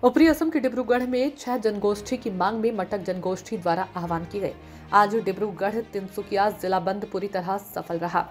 ऊपरी असम के डिब्रूगढ़ में 6 जनगोष्ठी की मांग में मटक जनगोष्ठी द्वारा आह्वान की गई। आज डिब्रूगढ़ तिनसुकिया जिला बंद पूरी तरह सफल रहा।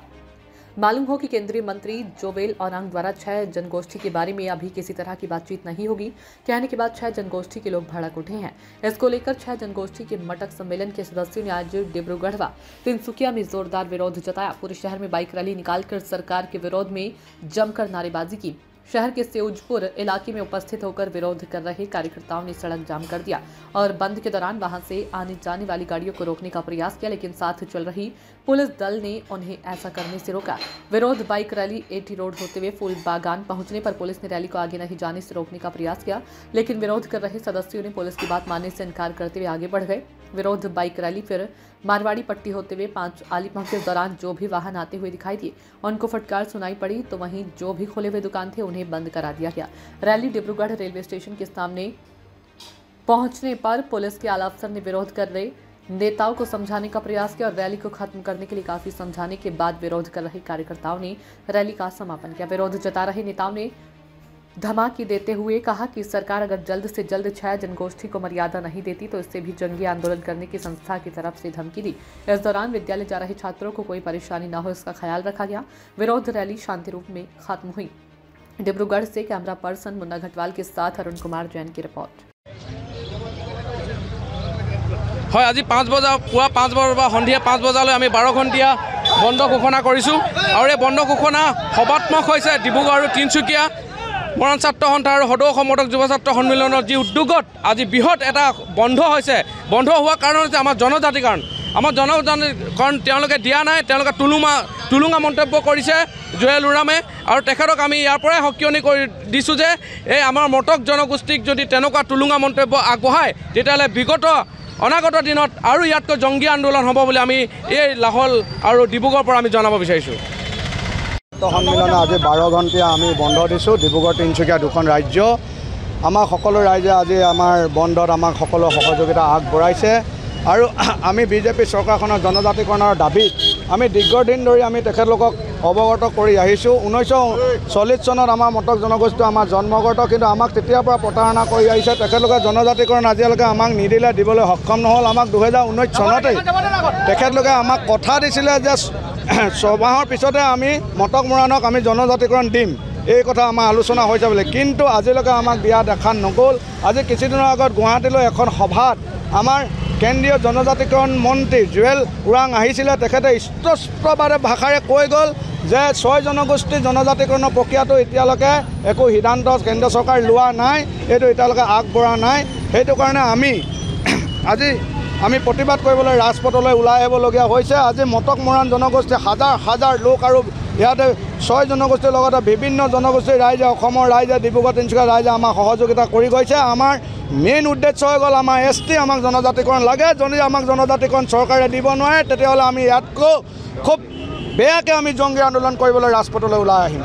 मालूम हो कि केंद्रीय मंत्री जोवेल ओरांग द्वारा 6 जनगोष्ठी के बारे में अभी किसी तरह की बातचीत नहीं होगी कहने के बाद 6 जनगोष्ठी के लोग भड़क उठे हैं। इसको लेकर 6 जनगोष्ठी के मटक सम्मेलन के सदस्यों ने आज डिब्रूगढ़ व तिनसुकिया में जोरदार विरोध जताया। पूरे शहर में बाइक रैली निकालकर सरकार के विरोध में जमकर नारेबाजी की। शहर के सेउजपुर इलाके में उपस्थित होकर विरोध कर रहे कार्यकर्ताओं ने सड़क जाम कर दिया और बंद के दौरान वहां से आने जाने वाली गाड़ियों को रोकने का प्रयास किया, लेकिन साथ चल रही पुलिस दल ने उन्हें ऐसा करने से रोका। विरोध बाइक रैली एटी रोड होते हुए फूल बागान पहुंचने पर पुलिस ने रैली को आगे नहीं जाने से रोकने का प्रयास किया, लेकिन विरोध कर रहे सदस्यों ने पुलिस की बात मानने से इनकार करते हुए आगे बढ़ गए। विरोध बाइक रैली फिर मारवाड़ी पट्टी होते हुए 5 आली पहुंचे। इस दौरान जो भी वाहन आते हुए दिखाई दिए उनको फटकार सुनाई पड़ी, तो वहीं जो भी खुले हुए दुकान थे उन्हें बंद करा दिया गया। रैली डिब्रूगढ़ रेलवे स्टेशन के सामने पहुंचने पर पुलिस के आला अफसर ने विरोध कर रहे नेताओं को समझाने का प्रयास किया और रैली को खत्म करने के लिए काफी समझाने के बाद विरोध कर रहे कार्यकर्ताओं ने रैली का समापन किया। विरोध जता रहे नेताओं ने धमकी देते हुए कहा कि सरकार अगर जल्द से जल्द 6 जनगोष्ठी को मर्यादा नहीं देती तो इससे भी जंगी आंदोलन करने की संस्था की तरफ से धमकी दी। इस दौरान विद्यालय जा रहे छात्रों को कोई परेशानी न हो इसका ख्याल रखा गया। विरोध रैली शांति रूप में खत्म हुई। डिब्रूगढ़ से कैमरा पर्सन मुन्ना घटवाल के साथ अरुण कुमार जैन की रिपोर्ट। হয় আজি 5 বজা পুৱা 5 বজাৰ পৰা সন্ধিয়া 5 বজালৈ আমি 12 ঘণ্টীয়া বন্ধ ঘোষণা কৰিছোঁ আৰু এই বন্ধ ঘোষণা সবাত্মক হৈছে ডিব্ৰুগড় আৰু তিনচুকীয়া মৰাণ ছাত্ৰ সন্থা আৰু সদৌ অসম মটক যুৱ ছাত্ৰ সন্মিলনৰ যি উদ্যোগত আজি বৃহৎ এটা বন্ধ হৈছে। বন্ধ হোৱাৰ কাৰণ হৈছে আমাৰ জনজাতিকৰণ। আমাৰ জনজাতিকৰণ তেওঁলোকে দিয়া নাই, তেওঁলোকে টুলুঙা মন্তব্য কৰিছে জুৱেল ওৰামে আৰু তেখেতক আমি ইয়াৰ পৰাই সকিয়নি কৰি দিছোঁ যে এই আমাৰ মটক জনগোষ্ঠীক যদি তেনেকুৱা টুলুঙা মন্তব্য আগবঢ়ায় তেতিয়াহ'লে বিগত অনাগত দিনত আৰু ইয়াতকৈ জংগী আন্দোলন হ'ব বুলি আমি এই লাহোল আৰু ডিব্ৰুগড়ৰ পৰা আমি জনাব বিচাৰিছোঁ। সন্মিলনে আজি 12 ঘণ্টীয়া আমি বন্ধ দিছোঁ। ডিব্ৰুগড় তিনচুকীয়া দুখন ৰাজ্য আমাৰ সকলো ৰাইজে আজি আমাৰ বন্ধত আমাক সকলো সহযোগিতা আগবঢ়াইছে আৰু আমি বিজেপি চৰকাৰখনৰ জনজাতিকৰণৰ দাবীত আমি দীৰ্ঘদিন ধৰি আমি তেখেতলোকক অৱগত কৰি আহিছোঁ। 1940 চনত আমাৰ মটক জনগোষ্ঠী আমাৰ জন্মগত, কিন্তু আমাক তেতিয়াৰ পৰা প্ৰতাৰণা কৰি আহিছে। তেখেতলোকে জনজাতিকৰণ আজিলৈকে আমাক নিদিলে, দিবলৈ সক্ষম নহ'ল। আমাক 2019 চনতেই তেখেতলোকে আমাক কথা দিছিলে যে 6 মাহৰ পিছতে আমি মটক মৰাণক আমি জনজাতিকৰণ দিম, এই কথা আমাৰ আলোচনা হৈছে বুলি, কিন্তু আজিলৈকে আমাক দিয়া দেখা নগ'ল। আজি কিছুদিনৰ আগত গুৱাহাটীলৈ এখন সভাত আমাৰ কেন্দ্ৰীয় জনজাতিকৰণ মন্ত্ৰী জুৱেল ওৰাং আহিছিলে। তেখেতে স্পষ্টভাৱে ভাষাৰে কৈ গ'ল যে 6 জনগোষ্ঠী জনজাতিকৰণৰ প্ৰক্ৰিয়াটো এতিয়ালৈকে একো সিদ্ধান্ত কেন্দ্ৰীয় চৰকাৰে লোৱা নাই, এইটো এতিয়ালৈকে আগবঢ়া নাই। সেইটো কাৰণে আমি প্ৰতিবাদ কৰিবলৈ ৰাজপথলৈ ওলাই আহিবলগীয়া হৈছে। আজি মটক মৰাণ জনগোষ্ঠী হাজাৰ হাজাৰ লোক আৰু ইয়াতে 6 জনগোষ্ঠীৰ লগতে বিভিন্ন জনগোষ্ঠীৰ ৰাইজে, অসমৰ ৰাইজে, ডিব্ৰুগড় তিনচুকীয়া ৰাইজে আমাক সহযোগিতা কৰি গৈছে। আমাৰ মেইন উদ্দেশ্য হৈ গ'ল আমাৰ ST আমাক জনজাতিকৰণ লাগে। যদি আমাক জনজাতিকৰণ চৰকাৰে দিব নোৱাৰে তেতিয়াহ'লে আমি ইয়াতকৈ খুব বেয়াকৈ আমি জংগী আন্দোলন কৰিবলৈ ৰাজপথলৈ ওলাই আহিম।